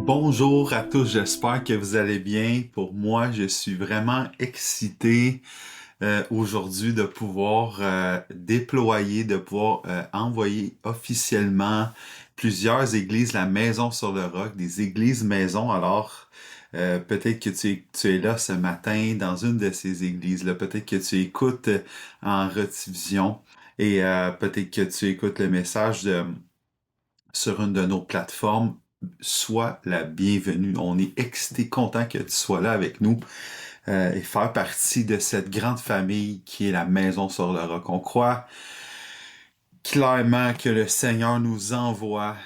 Bonjour à tous, j'espère que vous allez bien. Pour moi, je suis vraiment excité aujourd'hui de pouvoir déployer, de pouvoir envoyer officiellement plusieurs églises, la Maison sur le Roc, des églises maison. Alors, peut-être que tu es là ce matin dans une de ces églises-là. Peut-être que tu écoutes en rediffusion et peut-être que tu écoutes le message sur une de nos plateformes. Sois la bienvenue. On est excité, content que tu sois là avec nous et faire partie de cette grande famille qui est la Maison sur le Roc. On croit clairement que le Seigneur nous envoie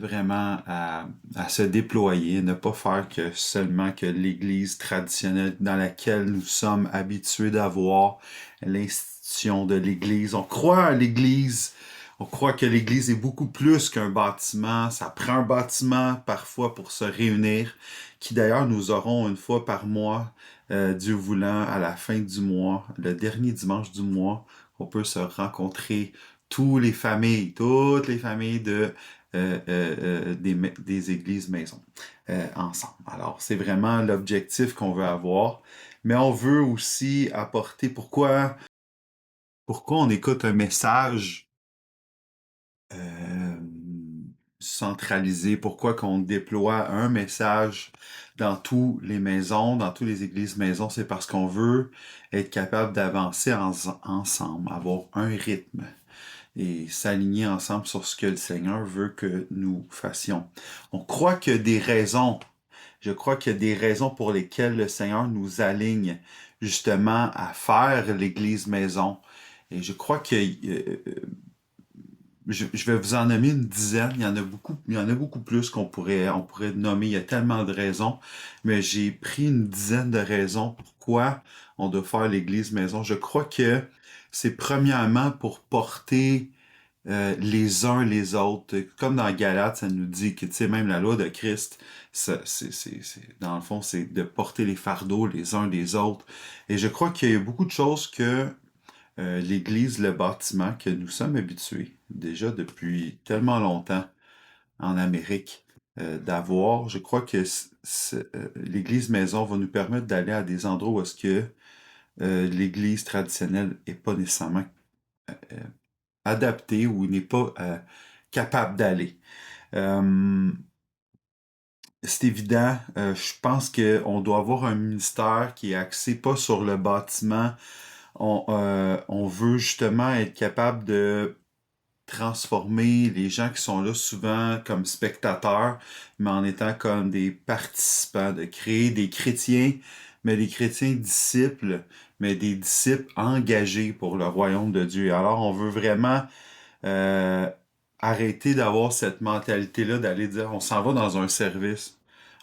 vraiment à se déployer, ne pas faire que seulement que l'Église traditionnelle dans laquelle nous sommes habitués d'avoir l'institution de l'Église. On croit à l'Église. On croit que l'Église est beaucoup plus qu'un bâtiment. Ça prend un bâtiment parfois pour se réunir, qui d'ailleurs nous aurons une fois par mois, Dieu voulant, à la fin du mois, le dernier dimanche du mois, on peut se rencontrer toutes les familles des églises maisons ensemble. Alors, c'est vraiment l'objectif qu'on veut avoir, mais on veut aussi apporter pourquoi on écoute un message euh, centralisé, pourquoi qu'on déploie un message dans toutes les maisons, dans toutes les églises maisons, c'est parce qu'on veut être capable d'avancer ensemble, avoir un rythme et s'aligner ensemble sur ce que le Seigneur veut que nous fassions. On croit qu'il y a des raisons. Je crois qu'il y a des raisons pour lesquelles le Seigneur nous aligne justement à faire l'Église maison. Et je crois que je vais vous en nommer une dizaine. Il y en a beaucoup plus on pourrait nommer. Il y a tellement de raisons, mais j'ai pris une dizaine de raisons pourquoi on doit faire l'Église maison. Je crois que c'est premièrement pour porter les uns les autres. Comme dans Galates, ça nous dit que, tu sais, même la loi de Christ, dans le fond, c'est de porter les fardeaux les uns des autres. Et je crois qu'il y a beaucoup de choses que l'Église, le bâtiment, que nous sommes habitués, déjà depuis tellement longtemps en Amérique, d'avoir. Je crois que l'Église maison va nous permettre d'aller à des endroits où est-ce que l'Église traditionnelle est pas nécessairement euh, adapté ou il n'est pas capable d'aller. Euh, c'est évident, je pense qu'on doit avoir un ministère qui est axé pas sur le bâtiment. On veut justement être capable de transformer les gens qui sont là souvent comme spectateurs, mais en étant comme des participants, de créer des chrétiens, mais des chrétiens disciples, mais des disciples engagés pour le royaume de Dieu. Alors, on veut vraiment euh, arrêter d'avoir cette mentalité-là d'aller dire on s'en va dans un service,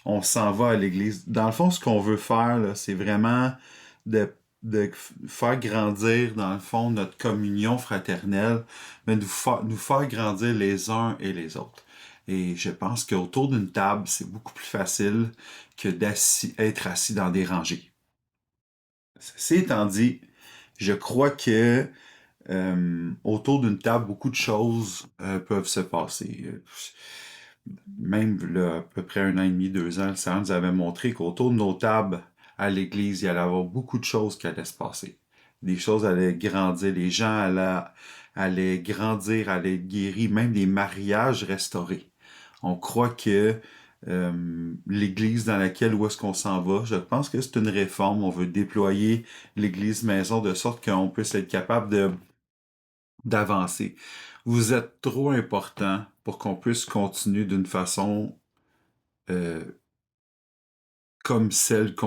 on s'en va à l'église. Dans le fond, ce qu'on veut faire, là, c'est vraiment de, de faire grandir, dans le fond, notre communion fraternelle, mais nous faire grandir les uns et les autres. Et je pense qu'autour d'une table, c'est beaucoup plus facile que d'être assis dans des rangées. Ceci étant dit, je crois que autour d'une table, beaucoup de choses peuvent se passer. Même là, à peu près un an et demi, 2 ans, le Seigneur nous avait montré qu'autour de nos tables à l'église, il allait y avoir beaucoup de choses qui allaient se passer. Des choses allaient grandir, allaient grandir, allaient être guéris, même des mariages restaurés. On croit que l'église dans laquelle où est-ce qu'on s'en va, je pense que c'est une réforme. On veut déployer l'église maison de sorte qu'on puisse être capable d'avancer. Vous êtes trop important pour qu'on puisse continuer d'une façon euh, comme celle Tu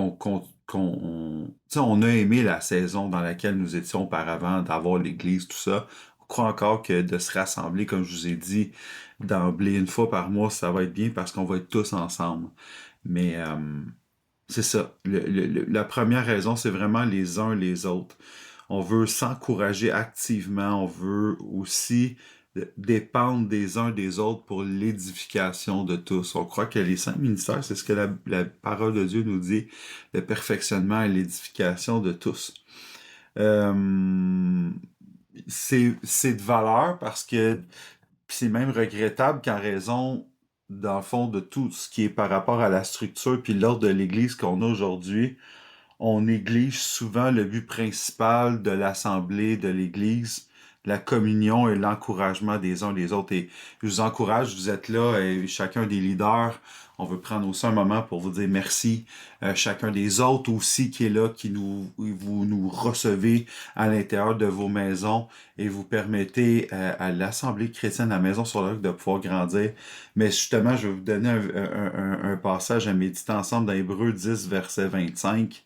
sais, on a aimé la saison dans laquelle nous étions auparavant, d'avoir l'église, tout ça. On croit encore que de se rassembler, comme je vous ai dit, d'emblée, une fois par mois, ça va être bien parce qu'on va être tous ensemble. Mais c'est ça. La première raison, c'est vraiment les uns les autres. On veut s'encourager activement, on veut aussi dépendre des uns des autres pour l'édification de tous. On croit que les cinq ministères, c'est ce que la parole de Dieu nous dit, le perfectionnement et l'édification de tous. Euh, c'est de valeur parce que c'est même regrettable qu'en raison dans le fond, de tout ce qui est par rapport à la structure puis l'ordre de l'Église qu'on a aujourd'hui, on néglige souvent le but principal de l'Assemblée, de l'Église, la communion et l'encouragement des uns des autres. Et je vous encourage, vous êtes là, et chacun des leaders, on veut prendre aussi un moment pour vous dire merci. Chacun des autres aussi qui est là, vous nous recevez à l'intérieur de vos maisons et vous permettez à l'Assemblée chrétienne, la Maison sur le Roc, de pouvoir grandir. Mais justement, je vais vous donner un passage à méditer ensemble dans Hébreux 10, verset 25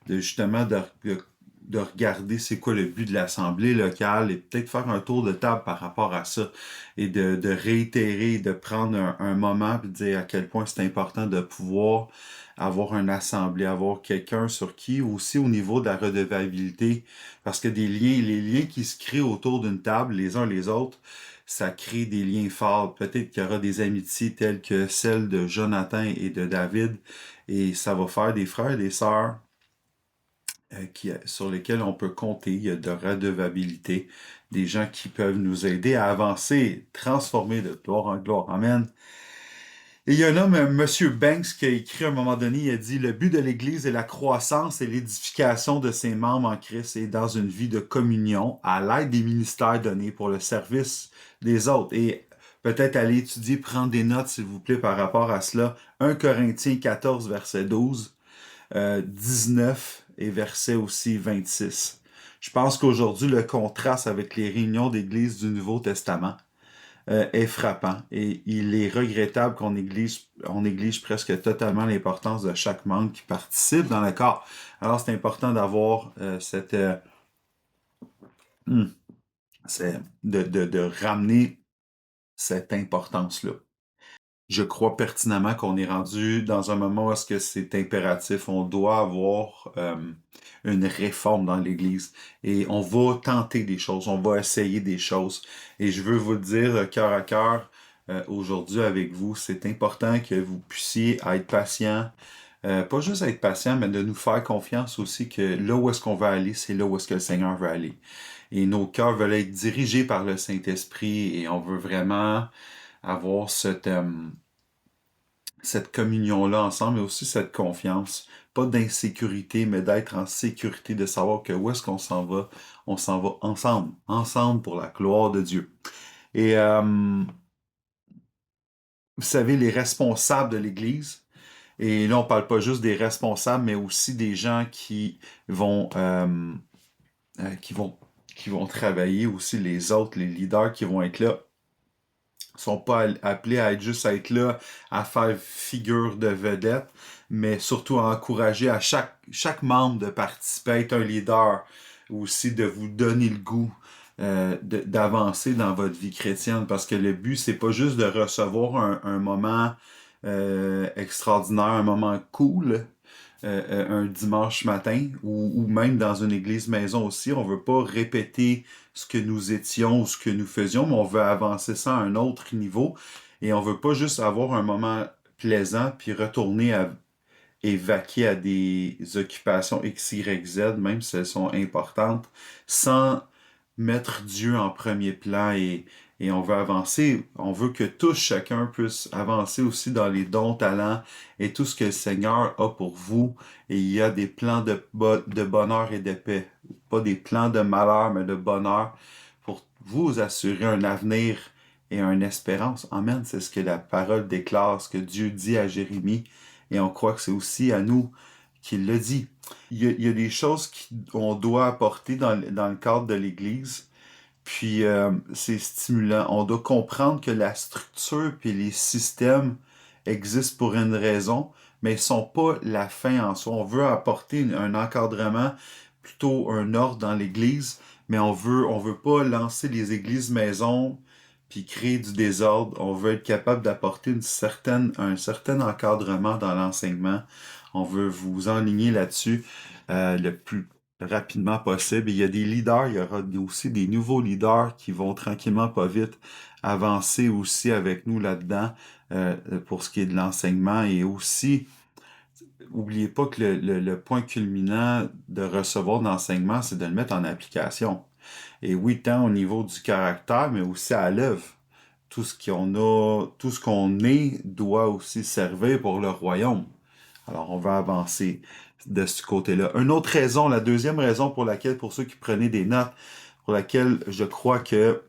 de justement de regarder c'est quoi le but de l'Assemblée locale et peut-être faire un tour de table par rapport à ça et de réitérer, de prendre un moment et de dire à quel point c'est important de pouvoir avoir une assemblée, avoir quelqu'un sur qui aussi au niveau de la redevabilité, parce que les liens qui se créent autour d'une table, les uns les autres, ça crée des liens forts. Peut-être qu'il y aura des amitiés telles que celles de Jonathan et de David, et ça va faire des frères et des sœurs sur lesquels on peut compter. Il y a de redevabilité, des gens qui peuvent nous aider à avancer, transformer de gloire en gloire. Amen. Et il y a un homme, Monsieur Banks, qui a écrit à un moment donné, il a dit, le but de l'Église est la croissance et l'édification de ses membres en Christ et dans une vie de communion à l'aide des ministères donnés pour le service des autres. Et peut-être aller étudier, prendre des notes, s'il vous plaît, par rapport à cela. 1 Corinthiens 14, verset 12. 19 et verset aussi 26. Je pense qu'aujourd'hui, le contraste avec les réunions d'église du Nouveau Testament est frappant et il est regrettable on néglige presque totalement l'importance de chaque membre qui participe dans le corps. Alors, c'est important d'avoir hmm, de ramener cette importance-là. Je crois pertinemment qu'on est rendu dans un moment où est-ce que c'est impératif. On doit avoir une réforme dans l'Église et on va tenter des choses, on va essayer des choses. Et je veux vous le dire cœur à cœur aujourd'hui avec vous, c'est important que vous puissiez être patient. Pas juste être patient, mais de nous faire confiance aussi que là où est-ce qu'on va aller, c'est là où est-ce que le Seigneur veut aller. Et nos cœurs veulent être dirigés par le Saint-Esprit et on veut vraiment avoir cette communion-là ensemble, mais aussi cette confiance. Pas d'insécurité, mais d'être en sécurité, de savoir que où est-ce qu'on s'en va? On s'en va ensemble, ensemble pour la gloire de Dieu. Et vous savez, les responsables de l'Église, et là on parle pas juste des responsables, mais aussi des gens vont euh, qui vont qui vont travailler, aussi les autres, les leaders qui vont être là sont pas appelés à être juste à être là, à faire figure de vedette, mais surtout à encourager à chaque membre de participer, à être un leader, aussi de vous donner le goût d'avancer dans votre vie chrétienne, parce que le but, c'est pas juste de recevoir un moment extraordinaire, un moment cool, un dimanche matin ou même dans une église maison aussi. On veut pas répéter ce que nous étions ou ce que nous faisions, mais on veut avancer ça à un autre niveau et on veut pas juste avoir un moment plaisant puis retourner et vaquer à des occupations X, Y, Z, même si elles sont importantes, sans mettre Dieu en premier plan et on veut avancer, on veut que tous, chacun puisse avancer aussi dans les dons, talents et tout ce que le Seigneur a pour vous. Et il y a des plans de bonheur et de paix. Pas des plans de malheur, mais de bonheur pour vous assurer un avenir et une espérance. Amen. C'est ce que la parole déclare, ce que Dieu dit à Jérémie. Et on croit que c'est aussi à nous qu'il le dit. Il y a des choses qu'on doit apporter dans le cadre de l'Église. Puis c'est stimulant. On doit comprendre que la structure et les systèmes existent pour une raison, mais ils sont pas la fin en soi. On veut apporter un encadrement, plutôt un ordre dans l'Église, mais on veut pas lancer les églises maison puis créer du désordre. On veut être capable d'apporter un certain encadrement dans l'enseignement. On veut vous enligner là-dessus le plus rapidement possible. Et il y a des leaders, il y aura aussi des nouveaux leaders qui vont tranquillement, pas vite, avancer aussi avec nous là-dedans pour ce qui est de l'enseignement. Et aussi, oubliez pas que le point culminant de recevoir de l'enseignement, c'est de le mettre en application. Et oui, tant au niveau du caractère, mais aussi à l'œuvre. tout ce qu'on est doit aussi servir pour le royaume. Alors, on va avancer de ce côté-là. Une autre raison, la deuxième raison pour laquelle, pour ceux qui prenaient des notes, pour laquelle je crois que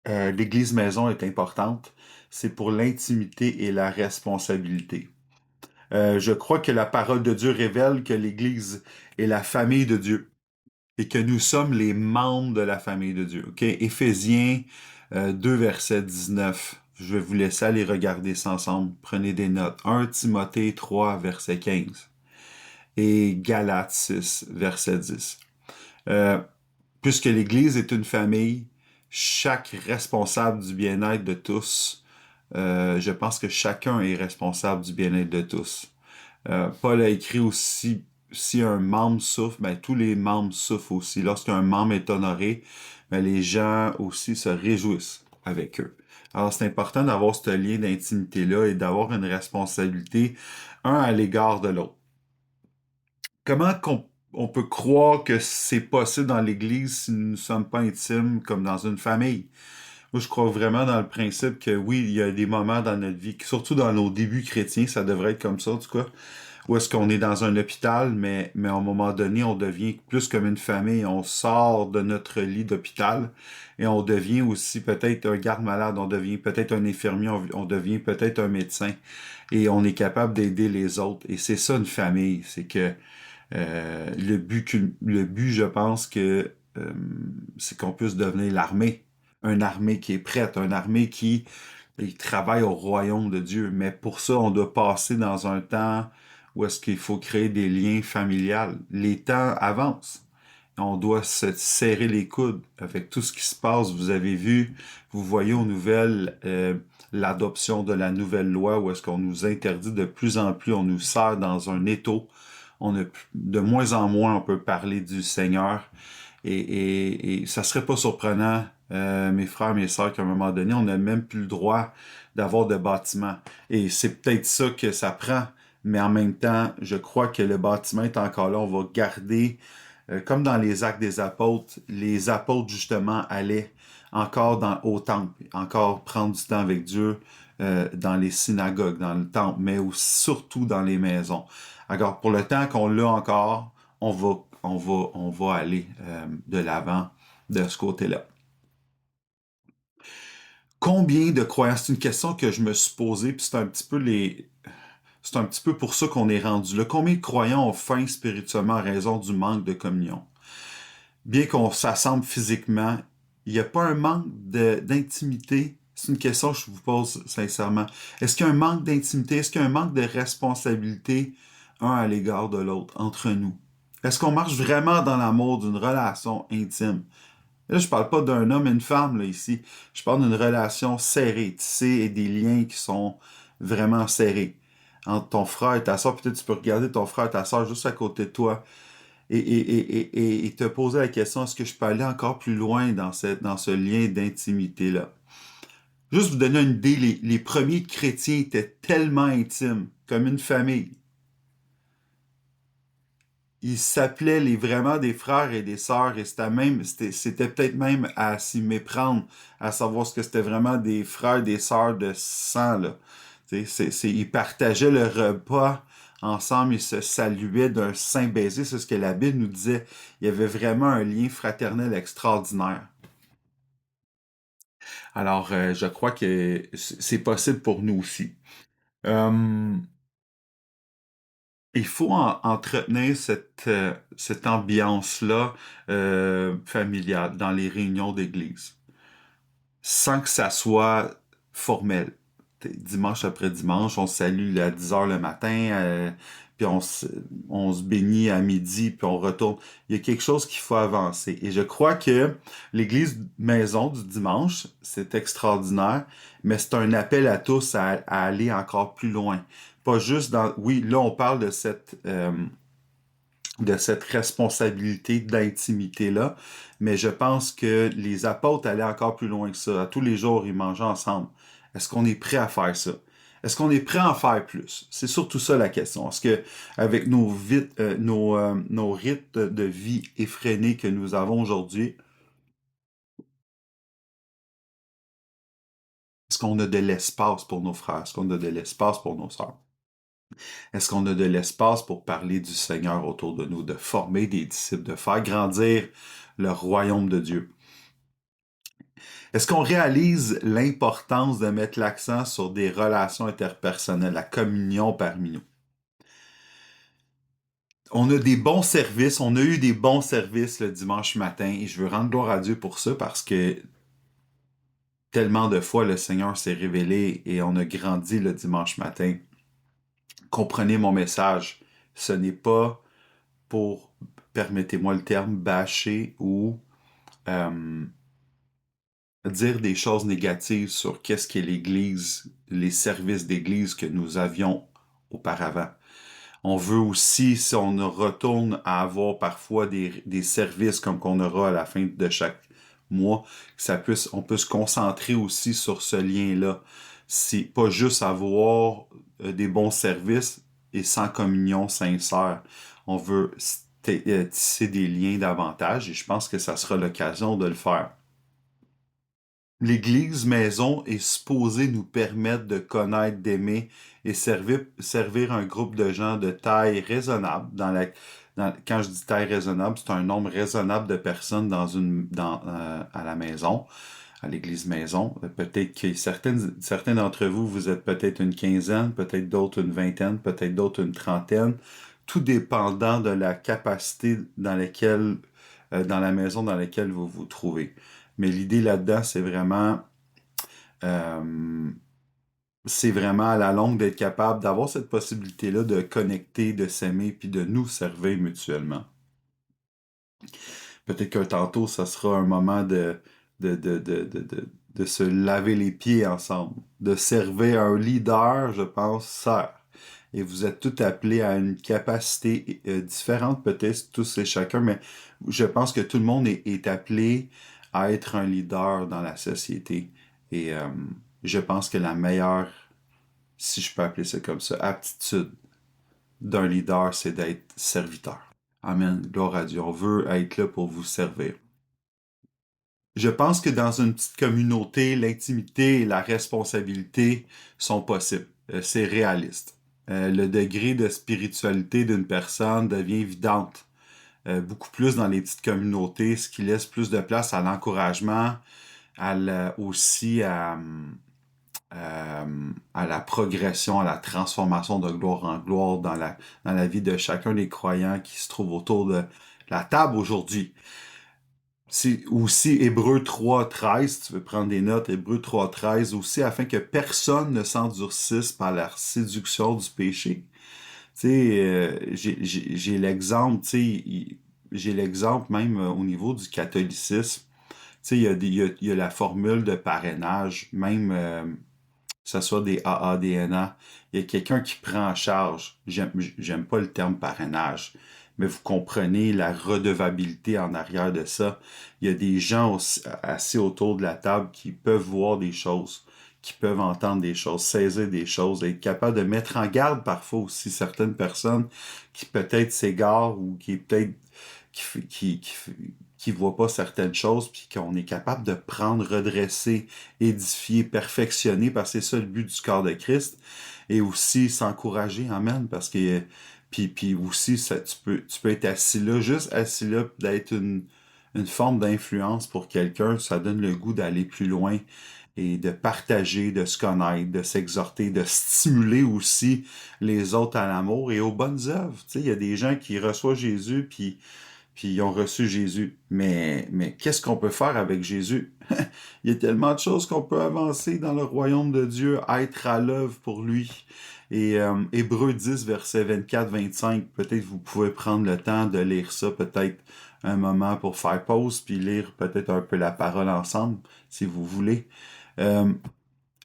l'Église maison est importante, c'est pour l'intimité et la responsabilité. Je crois que la parole de Dieu révèle que l'Église est la famille de Dieu et que nous sommes les membres de la famille de Dieu. OK? Éphésiens 2, verset 19. Je vais vous laisser aller regarder ça ensemble. Prenez des notes. 1 Timothée 3, verset 15. Et Galates 6, verset 10. Euh, Puisque l'Église est une famille, chaque responsable du bien-être de tous, je pense que chacun est responsable du bien-être de tous. Paul a écrit aussi, si un membre souffre, ben, tous les membres souffrent aussi. Lorsqu'un membre est honoré, ben, les gens aussi se réjouissent avec eux. Alors, c'est important d'avoir ce lien d'intimité-là et d'avoir une responsabilité, un à l'égard de l'autre. Comment on peut croire que c'est possible dans l'Église si nous ne sommes pas intimes comme dans une famille? Moi, je crois vraiment dans le principe que oui, il y a des moments dans notre vie, surtout dans nos débuts chrétiens, ça devrait être comme ça, en tout cas, où est-ce qu'on est dans un hôpital, mais à un moment donné, on devient plus comme une famille. On sort de notre lit d'hôpital et on devient aussi peut-être un garde-malade, on devient peut-être un infirmier, on devient peut-être un médecin et on est capable d'aider les autres. Et c'est ça une famille, c'est que le but, je pense que c'est qu'on puisse devenir l'armée, une armée qui est prête, une armée qui travaille au royaume de Dieu. Mais pour ça, on doit passer dans un temps où est-ce qu'il faut créer des liens familiales. Les temps avancent. On doit se serrer les coudes avec tout ce qui se passe. Vous avez vu, vous voyez aux nouvelles l'adoption de la nouvelle loi où est-ce qu'on nous interdit de plus en plus, on nous serre dans un étau. On a de moins en moins on peut parler du Seigneur et ça serait pas surprenant, mes frères, mes sœurs, qu'à un moment donné, on n'a même plus le droit d'avoir de bâtiment. Et c'est peut-être ça que ça prend, mais en même temps, je crois que le bâtiment est encore là. On va garder, comme dans les Actes des Apôtres, les apôtres justement allaient encore au temple, encore prendre du temps avec Dieu dans les synagogues, dans le temple, mais surtout dans les maisons. Alors, pour le temps qu'on l'a encore, on va aller de l'avant de ce côté-là. Combien de croyants? C'est une question que je me suis posée, puis c'est un petit peu pour ça qu'on est rendu là. Combien de croyants ont faim spirituellement à raison du manque de communion? Bien qu'on s'assemble physiquement, il n'y a pas un manque d'intimité. C'est une question que je vous pose sincèrement. Est-ce qu'il y a un manque d'intimité? Est-ce qu'il y a un manque de responsabilité un à l'égard de l'autre entre nous? Est-ce qu'on marche vraiment dans l'amour d'une relation intime? Là, je parle pas d'un homme et une femme, là, ici. Je parle d'une relation serrée, tissée et des liens qui sont vraiment serrés. Entre ton frère et ta soeur, peut-être tu peux regarder ton frère et ta soeur juste à côté de toi et te poser la question, est-ce que je peux aller encore plus loin dans ce lien d'intimité-là? Juste vous donner une idée, les premiers chrétiens étaient tellement intimes, comme une famille. Ils s'appelaient vraiment des frères et des sœurs et c'était peut-être même à s'y méprendre, à savoir ce que c'était vraiment des frères et des sœurs de sang, là. Ils partageaient le repas ensemble, ils se saluaient d'un saint baiser, c'est ce que la Bible nous disait. Il y avait vraiment un lien fraternel extraordinaire. Alors, je crois que c'est possible pour nous aussi. Euh, il faut entretenir cette ambiance-là familiale dans les réunions d'église, sans que ça soit formel. Dimanche après dimanche, on se salue à 10 heures le matin, puis on se bénit à midi, puis on retourne. Il y a quelque chose qu'il faut avancer. Et je crois que l'église maison du dimanche, c'est extraordinaire, mais c'est un appel à tous à aller encore plus loin. Pas juste dans... Oui, là, on parle de cette responsabilité d'intimité-là, mais je pense que les apôtres allaient encore plus loin que ça. À tous les jours, ils mangeaient ensemble. Est-ce qu'on est prêt à faire ça? Est-ce qu'on est prêt à en faire plus? C'est surtout ça la question. Est-ce que avec nos rythmes de vie effrénés que nous avons aujourd'hui, qu'on a de l'espace pour nos frères? Est-ce qu'on a de l'espace pour nos sœurs? Est-ce qu'on a de l'espace pour parler du Seigneur autour de nous, de former des disciples, de faire grandir le royaume de Dieu? Est-ce qu'on réalise l'importance de mettre l'accent sur des relations interpersonnelles, la communion parmi nous? On a des bons services, on a eu des bons services le dimanche matin et je veux rendre gloire à Dieu pour ça parce que tellement de fois le Seigneur s'est révélé et on a grandi le dimanche matin. Comprenez mon message. Ce n'est pas pour, permettez-moi le terme, bâcher ou euh, dire des choses négatives sur qu'est-ce qu'est l'Église, les services d'Église que nous avions auparavant. On veut aussi, si on retourne à avoir parfois des services comme qu'on aura à la fin de chaque mois, on peut se concentrer aussi sur ce lien-là. C'est pas juste avoir des bons services et sans communion sincère. On veut tisser des liens davantage et je pense que ça sera l'occasion de le faire. L'Église maison est supposée nous permettre de connaître, d'aimer et servir un groupe de gens de taille raisonnable. Quand je dis taille raisonnable, c'est un nombre raisonnable de personnes à la maison, à l'Église maison. Peut-être que certains d'entre vous, vous êtes peut-être une quinzaine, peut-être d'autres une vingtaine, peut-être d'autres une trentaine, tout dépendant de la capacité dans la maison dans laquelle vous vous trouvez. Mais l'idée là-dedans, euh, c'est vraiment à la longue d'être capable d'avoir cette possibilité-là de connecter, de s'aimer, puis de nous servir mutuellement. Peut-être qu'un tantôt, ça sera un moment de se laver les pieds ensemble, de servir un leader, je pense, sert. Et vous êtes tous appelés à une capacité différente, peut-être tous et chacun, mais je pense que tout le monde est appelé à être un leader dans la société. Et je pense que la meilleure, si je peux appeler ça comme ça, aptitude d'un leader, c'est d'être serviteur. Amen. Gloire à Dieu. On veut être là pour vous servir. Je pense que dans une petite communauté, l'intimité et la responsabilité sont possibles. C'est réaliste. Le degré de spiritualité d'une personne devient évidente. Beaucoup plus dans les petites communautés, ce qui laisse plus de place à l'encouragement, aussi à la progression, à la transformation de gloire en gloire dans la vie de chacun des croyants qui se trouvent autour de la table aujourd'hui. C'est aussi Hébreux 3.13, tu veux prendre des notes, Hébreux 3.13 aussi, afin que personne ne s'endurcisse par la séduction du péché. Tu sais, j'ai l'exemple, tu sais, j'ai l'exemple même au niveau du catholicisme. Tu sais, il y a la formule de parrainage, même que ce soit des AADNA, il y a quelqu'un qui prend en charge. J'aime pas le terme parrainage, mais vous comprenez la redevabilité en arrière de ça. Il y a des gens assis autour de la table qui peuvent voir des choses, qui peuvent entendre des choses, saisir des choses, être capable de mettre en garde parfois aussi certaines personnes qui peut-être s'égarent ou qui peut-être qui voient pas certaines choses, puis qu'on est capable de prendre, redresser, édifier, perfectionner, parce que c'est ça le but du corps de Christ, et aussi s'encourager, amen, parce que puis aussi ça, tu peux être assis là, juste assis là, d'être une forme d'influence pour quelqu'un, ça donne le goût d'aller plus loin et de partager, de se connaître, de s'exhorter, de stimuler aussi les autres à l'amour et aux bonnes œuvres. Tu sais, il y a des gens qui reçoivent Jésus, puis ils ont reçu Jésus. Mais qu'est-ce qu'on peut faire avec Jésus? Il y a tellement de choses qu'on peut avancer dans le royaume de Dieu, être à l'œuvre pour lui. Et Hébreux 10, verset 24-25, peut-être vous pouvez prendre le temps de lire ça, peut-être un moment pour faire pause, puis lire peut-être un peu la parole ensemble, si vous voulez. Euh,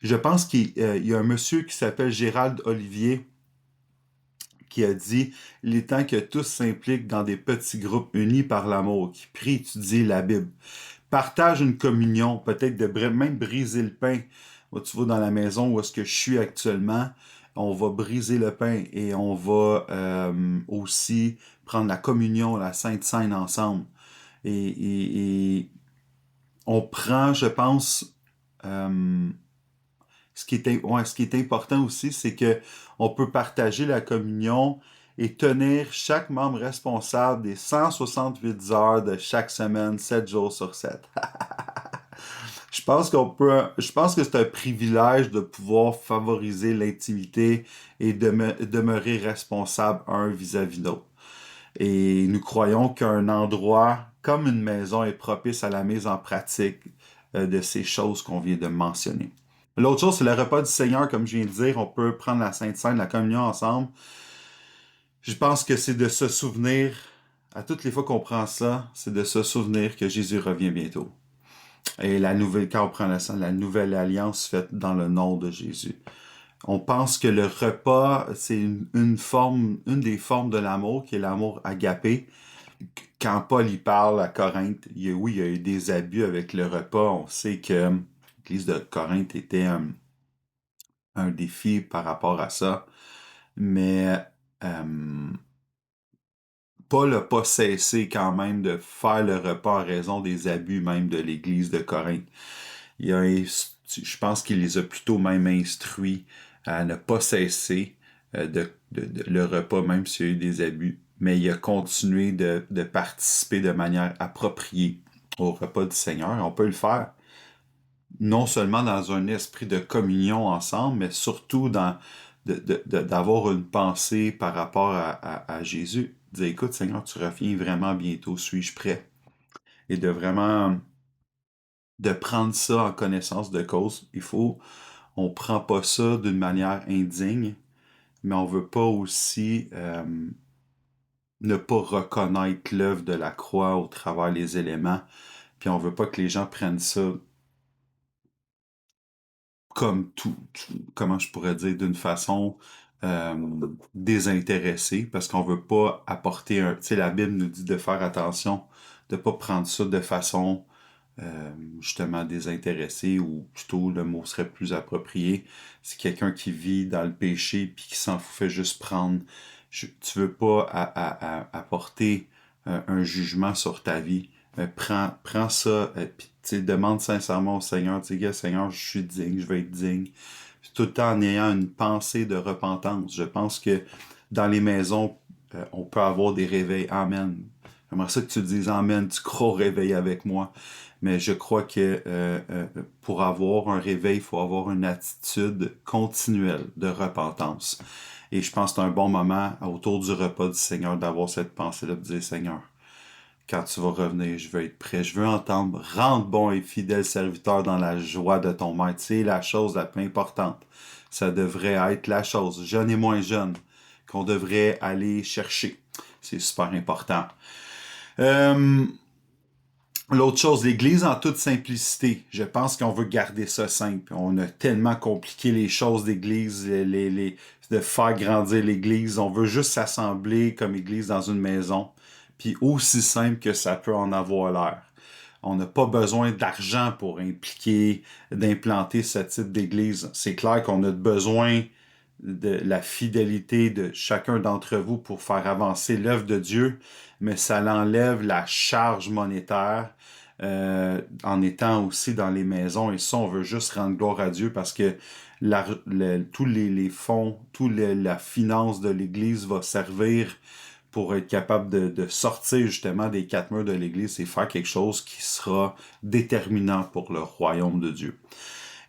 je pense qu'il y a un monsieur qui s'appelle Gérald Olivier, qui a dit il est temps que tous s'impliquent dans des petits groupes unis par l'amour, qui prient, étudient la Bible. Partage une communion, peut-être de même briser le pain. Moi, tu vois, dans la maison où est-ce que je suis actuellement, on va briser le pain et on va aussi prendre la communion, la Sainte Seine ensemble. Et on prend, je pense, ce qui est important aussi, c'est que on peut partager la communion et tenir chaque membre responsable des 168 heures de chaque semaine, 7 jours sur 7. Je pense que c'est un privilège de pouvoir favoriser l'intimité et demeurer responsable un vis-à-vis l'autre. Et nous croyons qu'un endroit comme une maison est propice à la mise en pratique de ces choses qu'on vient de mentionner. L'autre chose, c'est le repas du Seigneur, comme je viens de dire, on peut prendre la Sainte Seine, la communion ensemble. Je pense que c'est de se souvenir, à toutes les fois qu'on prend ça, c'est de se souvenir que Jésus revient bientôt. Et quand on prend la nouvelle alliance faite dans le nom de Jésus. On pense que le repas, c'est une des formes de l'amour, qui est l'amour agapé. Quand Paul y parle à Corinthe, oui, il y a eu des abus avec le repas. On sait que l'église de Corinthe était un défi par rapport à ça. Mais euh, Paul n'a pas cessé quand même de faire le repas en raison des abus même de l'église de Corinthe. Je pense qu'il les a plutôt même instruits à ne pas cesser le repas, même s'il y a eu des abus. Mais il a continué de participer de manière appropriée au repas du Seigneur. On peut le faire non seulement dans un esprit de communion ensemble, mais surtout d'avoir une pensée par rapport à Jésus. Dire, écoute, Seigneur, tu reviens vraiment bientôt, suis-je prêt? Et de prendre ça en connaissance de cause. On prend pas ça d'une manière indigne, mais on veut pas aussi ne pas reconnaître l'œuvre de la croix au travers des éléments, puis on veut pas que les gens prennent ça comme comment je pourrais dire, d'une façon désintéressée, parce qu'on veut pas apporter tu sais, la Bible nous dit de faire attention, de pas prendre ça de façon justement désintéressé, ou plutôt le mot serait plus approprié. C'est quelqu'un qui vit dans le péché puis qui s'en fait juste prendre. Tu veux pas apporter un jugement sur ta vie. Prends ça, puis demande sincèrement au Seigneur, dis, Seigneur, je suis digne, je vais être digne. Puis tout le temps en ayant une pensée de repentance. Je pense que dans les maisons, on peut avoir des réveils. Amen. J'aimerais ça que tu dises Amen, tu crois au réveil avec moi. Mais je crois que pour avoir un réveil, il faut avoir une attitude continuelle de repentance. Et je pense que c'est un bon moment, autour du repas du Seigneur, d'avoir cette pensée-là, de dire, Seigneur, quand tu vas revenir, je veux être prêt. Je veux entendre, rentre bon et fidèle serviteur dans la joie de ton maître. C'est la chose la plus importante. Ça devrait être la chose, jeune et moins jeune, qu'on devrait aller chercher. C'est super important. L'autre chose, l'Église en toute simplicité. Je pense qu'on veut garder ça simple. On a tellement compliqué les choses d'Église, de faire grandir l'Église. On veut juste s'assembler comme Église dans une maison. Puis aussi simple que ça peut en avoir l'air. On n'a pas besoin d'argent pour d'implanter ce type d'église. C'est clair qu'on a besoin de la fidélité de chacun d'entre vous pour faire avancer l'œuvre de Dieu, mais ça l'enlève la charge monétaire en étant aussi dans les maisons. Et ça, on veut juste rendre gloire à Dieu parce que tous les fonds, la finance de l'Église va servir pour être capable de sortir justement des quatre murs de l'Église et faire quelque chose qui sera déterminant pour le royaume de Dieu.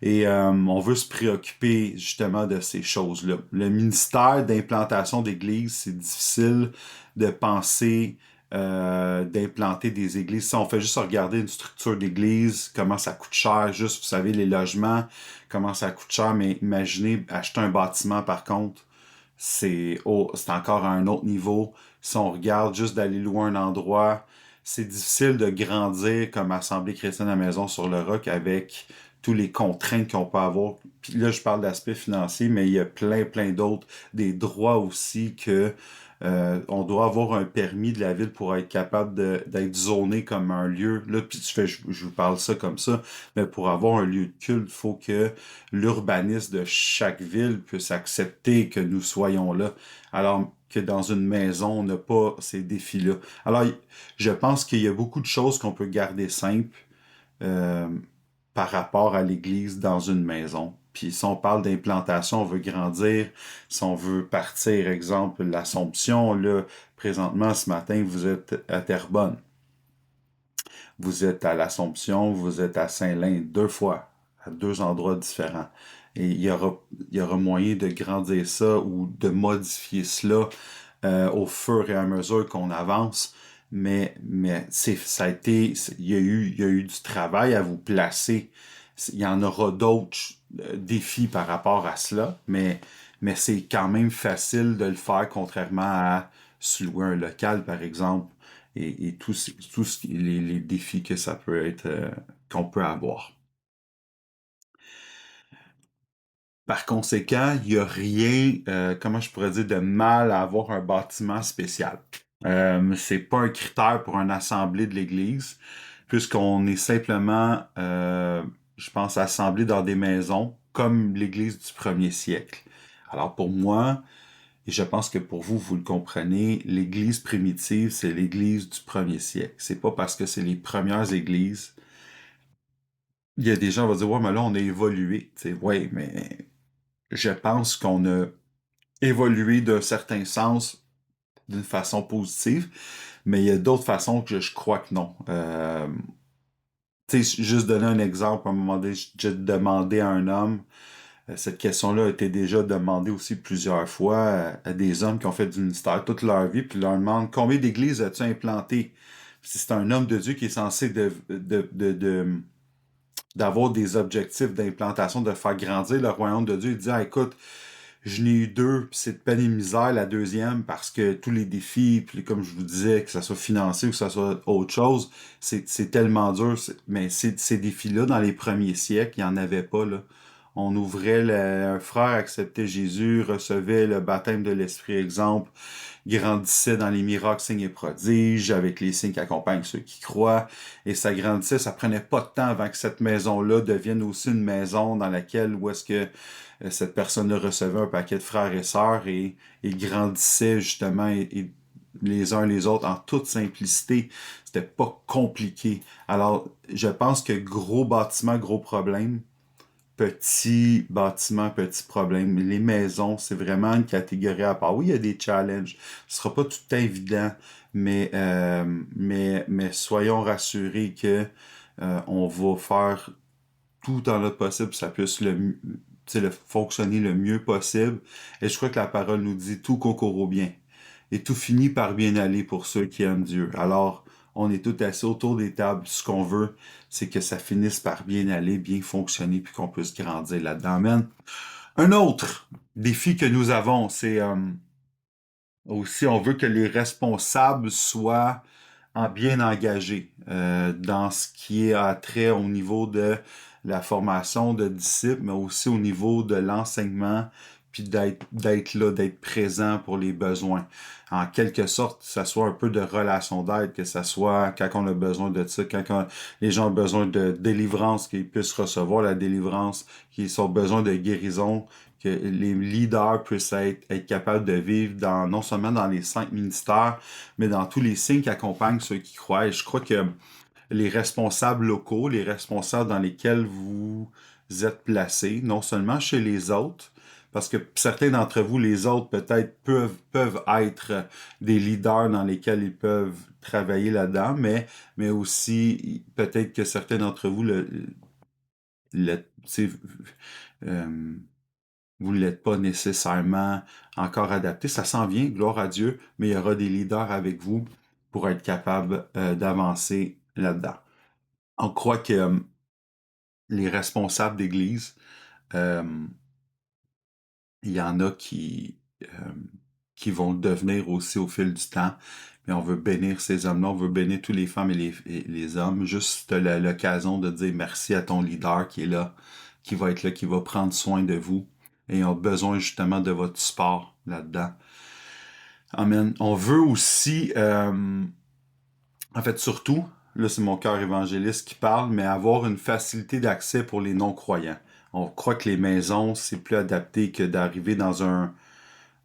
Et on veut se préoccuper justement de ces choses-là. Le ministère d'implantation d'église, c'est difficile de penser d'implanter des églises. Si on fait juste regarder une structure d'église, comment ça coûte cher, juste, vous savez, les logements, comment ça coûte cher, mais imaginez acheter un bâtiment par contre, c'est encore à un autre niveau. Si on regarde juste d'aller louer un endroit, c'est difficile de grandir comme Assemblée chrétienne à la maison sur le roc avec tous les contraintes qu'on peut avoir. Puis là, je parle d'aspect financier, mais il y a plein d'autres, des droits aussi que on doit avoir un permis de la ville pour être capable d'être zoné comme un lieu. Là, puis je vous parle ça comme ça, mais pour avoir un lieu de culte, il faut que l'urbanisme de chaque ville puisse accepter que nous soyons là. Alors que dans une maison, on n'a pas ces défis-là. Alors, je pense qu'il y a beaucoup de choses qu'on peut garder simples par rapport à l'Église dans une maison. Puis si on parle d'implantation, on veut grandir, si on veut partir, exemple, l'Assomption, là, présentement, ce matin, vous êtes à Terrebonne. Vous êtes à l'Assomption, vous êtes à Saint-Lin, 2 fois, à 2 endroits différents. Et il y aura moyen de grandir ça ou de modifier cela au fur et à mesure qu'on avance. Mais ça a été, il y a eu du travail à vous placer. Il y en aura d'autres défis par rapport à cela, mais c'est quand même facile de le faire, contrairement à se louer un local, par exemple, et tous les défis que ça peut être, qu'on peut avoir. Par conséquent, il n'y a rien, comment je pourrais dire, de mal à avoir un bâtiment spécial. C'est pas un critère pour une assemblée de l'Église, puisqu'on est simplement, je pense, assemblé dans des maisons comme l'Église du premier siècle. Alors pour moi, et je pense que pour vous, vous le comprenez, l'Église primitive, c'est l'Église du premier siècle. C'est pas parce que c'est les premières églises. Il y a des gens qui vont dire, ouais, mais là, on a évolué. Tu sais, ouais, mais je pense qu'on a évolué d'un certain sens, d'une façon positive, mais il y a d'autres façons que je crois que non. Tu sais, juste donner un exemple, à un moment donné, j'ai demandé à un homme, cette question-là a été déjà demandée aussi plusieurs fois à des hommes qui ont fait du ministère toute leur vie, puis leur demande combien d'églises as-tu implanté? Si c'est un homme de Dieu qui est censé d'avoir des objectifs d'implantation, de faire grandir le royaume de Dieu, il dit, ah, écoute, je n'ai eu 2, puis c'est de peine et misère la deuxième, parce que tous les défis, puis comme je vous disais, que ça soit financier ou que ça soit autre chose, c'est tellement dur. Mais ces défis-là, dans les premiers siècles, il n'y en avait pas, là. On ouvrait, un frère acceptait Jésus, recevait le baptême de l'Esprit, exemple, grandissait dans les miracles, signes et prodiges, avec les signes qui accompagnent ceux qui croient, et ça grandissait, ça prenait pas de temps avant que cette maison-là devienne aussi une maison dans laquelle, où est-ce que cette personne-là recevait un paquet de frères et sœurs et grandissait justement et les uns les autres en toute simplicité. C'était pas compliqué. Alors, je pense que gros bâtiment, gros problème, petit bâtiment, petit problème. Les maisons, c'est vraiment une catégorie à part. Oui, il y a des challenges. Ce sera pas tout évident, mais soyons rassurés que on va faire tout en notre possible pour que ça puisse le fonctionner le mieux possible. Et je crois que la parole nous dit tout concourt au bien. Et tout finit par bien aller pour ceux qui aiment Dieu. Alors, on est tous assis autour des tables. Ce qu'on veut, c'est que ça finisse par bien aller, bien fonctionner, puis qu'on puisse grandir là-dedans. Amen. Un autre défi que nous avons, c'est aussi, on veut que les responsables soient bien engagés dans ce qui est à trait au niveau de la formation de disciples, mais aussi au niveau de l'enseignement, puis d'être là, d'être présent pour les besoins. En quelque sorte, que ça soit un peu de relation d'aide, que ça soit quand on a besoin de ça, les gens ont besoin de délivrance, qu'ils puissent recevoir la délivrance, qu'ils ont besoin de guérison, que les leaders puissent être capables de vivre non seulement dans les 5 ministères, mais dans tous les signes qui accompagnent ceux qui croient. Et je crois que les responsables locaux, les responsables dans lesquels vous êtes placés, non seulement chez les autres, parce que certains d'entre vous, les autres, peut-être peuvent être des leaders dans lesquels ils peuvent travailler là-dedans, mais aussi peut-être que certains d'entre vous tu sais, euh, vous ne l'êtes pas nécessairement encore adapté. Ça s'en vient, gloire à Dieu, mais il y aura des leaders avec vous pour être capable d'avancer là-dedans. On croit que les responsables d'église, euh, il y en a qui vont le devenir aussi au fil du temps. Mais on veut bénir ces hommes-là, on veut bénir tous les femmes et les hommes. Juste l'occasion de dire merci à ton leader qui est là, qui va être là, qui va prendre soin de vous. Et ils ont besoin justement de votre support là-dedans. Amen. On veut aussi, en fait surtout, là c'est mon cœur évangéliste qui parle, mais avoir une facilité d'accès pour les non-croyants. On croit que les maisons, c'est plus adapté que d'arriver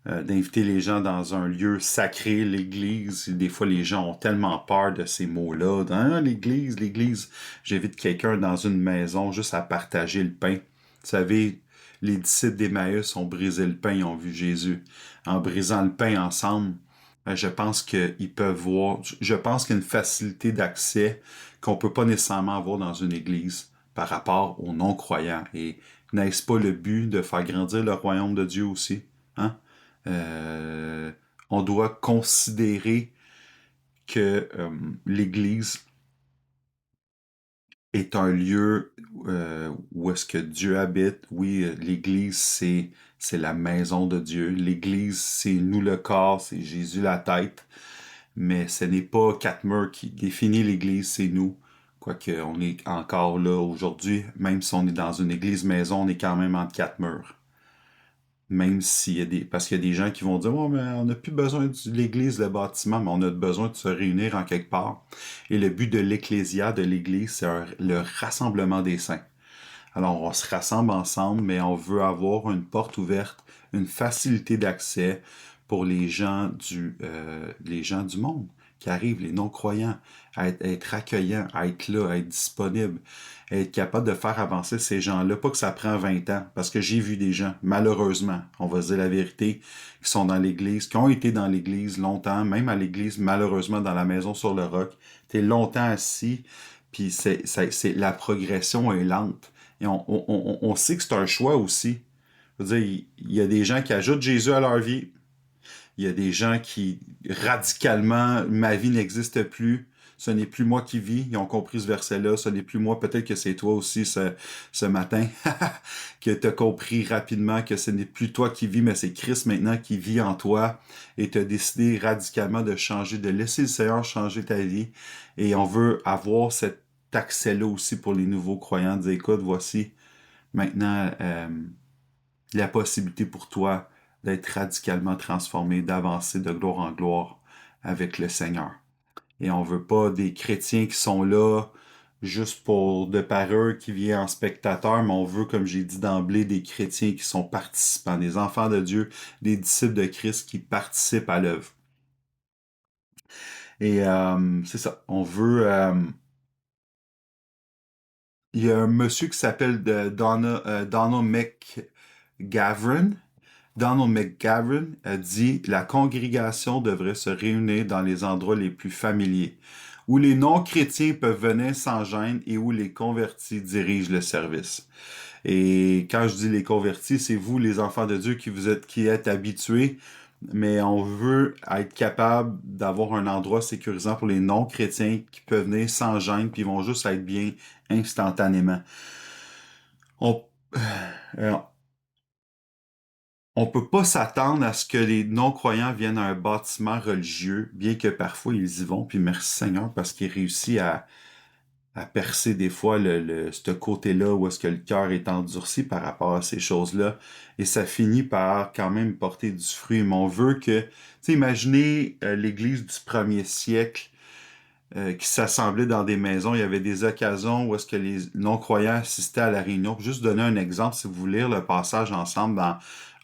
d'inviter les gens dans un lieu sacré, l'église. Des fois, les gens ont tellement peur de ces mots-là. L'église, j'invite quelqu'un dans une maison juste à partager le pain. Vous savez, les disciples d'Emmaüs ont brisé le pain, ils ont vu Jésus. En brisant le pain ensemble, je pense qu'ils peuvent voir, je pense qu'il y a une facilité d'accès qu'on peut pas nécessairement avoir dans une église par rapport aux non-croyants. Et n'est-ce pas le but de faire grandir le royaume de Dieu aussi? Hein? Euh, on doit considérer que l'Église est un lieu où est-ce que Dieu habite. Oui, l'Église, c'est la maison de Dieu. L'Église, c'est nous le corps, c'est Jésus la tête. Mais ce n'est pas quatre murs qui définit l'Église, c'est nous. Quoique on est encore là aujourd'hui, même si on est dans une église maison, on est quand même entre quatre murs. Même s'il y a des. Parce qu'il y a des gens qui vont dire oh, mais on n'a plus besoin de l'église, le bâtiment, mais on a besoin de se réunir en quelque part. Et le but de l'ecclésia, de l'église, c'est le rassemblement des saints. Alors on se rassemble ensemble, mais on veut avoir une porte ouverte, une facilité d'accès pour les gens du monde qui arrivent, les non-croyants, à être accueillants, à être là, à être disponibles, à être capable de faire avancer ces gens-là. Pas que ça prend 20 ans, parce que j'ai vu des gens, malheureusement, on va se dire la vérité, qui sont dans l'Église, qui ont été dans l'Église longtemps, même à l'Église, malheureusement, dans la maison sur le roc. T'es longtemps assis, puis la progression est lente. Et on sait que c'est un choix aussi. Je veux dire, il y a des gens qui ajoutent Jésus à leur vie. Il y a des gens qui, radicalement, ma vie n'existe plus. Ce n'est plus moi qui vis. Ils ont compris ce verset-là. Ce n'est plus moi. Peut-être que c'est toi aussi ce matin que tu as compris rapidement que ce n'est plus toi qui vis, mais c'est Christ maintenant qui vit en toi. Et tu as décidé radicalement de changer, de laisser le Seigneur changer ta vie. Et on veut avoir cet accès-là aussi pour les nouveaux croyants. De dire, écoute, voici maintenant la possibilité pour toi d'être radicalement transformé, d'avancer de gloire en gloire avec le Seigneur. Et on veut pas des chrétiens qui sont là juste pour de par eux, qui viennent en spectateur, mais on veut, comme j'ai dit d'emblée, des chrétiens qui sont participants, des enfants de Dieu, des disciples de Christ qui participent à l'œuvre. Et c'est ça, on veut... il y a un monsieur qui s'appelle Donald McGavran. Donald McGavran a dit la congrégation devrait se réunir dans les endroits les plus familiers, où les non-chrétiens peuvent venir sans gêne et où les convertis dirigent le service. Et quand je dis les convertis, c'est vous, les enfants de Dieu, qui êtes habitués, mais on veut être capable d'avoir un endroit sécurisant pour les non-chrétiens qui peuvent venir sans gêne, puis ils vont juste être bien instantanément. On, euh, On peut pas s'attendre à ce que les non-croyants viennent à un bâtiment religieux, bien que parfois ils y vont, puis merci Seigneur, parce qu'il réussit à percer des fois ce côté-là où est-ce que le cœur est endurci par rapport à ces choses-là, et ça finit par quand même porter du fruit. Mais on veut que, tu sais, imaginez l'Église du premier siècle qui s'assemblaient dans des maisons. Il y avait des occasions où est-ce que les non-croyants assistaient à la réunion. Pour juste donner un exemple, si vous voulez lire le passage ensemble dans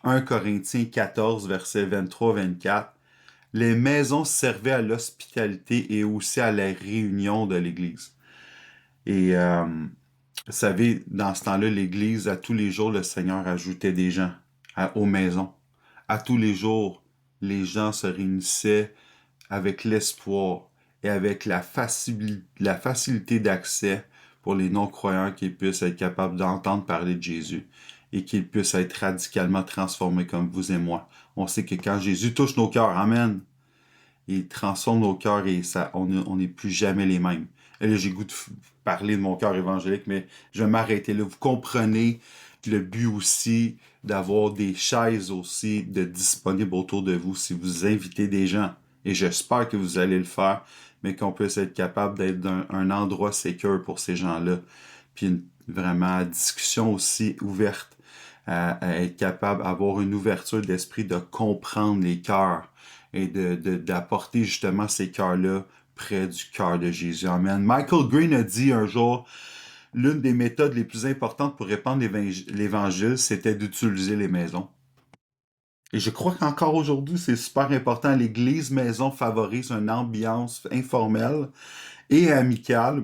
1 Corinthiens 14, versets 23-24, les maisons servaient à l'hospitalité et aussi à la réunion de l'Église. Et vous savez, dans ce temps-là, l'Église, à tous les jours, le Seigneur ajoutait des gens aux maisons. À tous les jours, les gens se réunissaient avec l'espoir et avec la facilité d'accès pour les non-croyants qu'ils puissent être capables d'entendre parler de Jésus et qu'ils puissent être radicalement transformés comme vous et moi. On sait que quand Jésus touche nos cœurs, Amen, il transforme nos cœurs et ça, on n'est plus jamais les mêmes. Et là, j'ai goût de parler de mon cœur évangélique, mais je vais m'arrêter là. Vous comprenez le but aussi d'avoir des chaises aussi de disponibles autour de vous si vous invitez des gens. Et j'espère que vous allez le faire, mais qu'on puisse être capable d'être un endroit sécure pour ces gens-là. Puis vraiment, discussion aussi ouverte, à être capable d'avoir une ouverture d'esprit, de comprendre les cœurs et d'apporter justement ces cœurs-là près du cœur de Jésus. Amen. Michael Green a dit un jour, l'une des méthodes les plus importantes pour répandre l'Évangile, c'était d'utiliser les maisons. Et je crois qu'encore aujourd'hui, c'est super important. L'Église maison favorise une ambiance informelle et amicale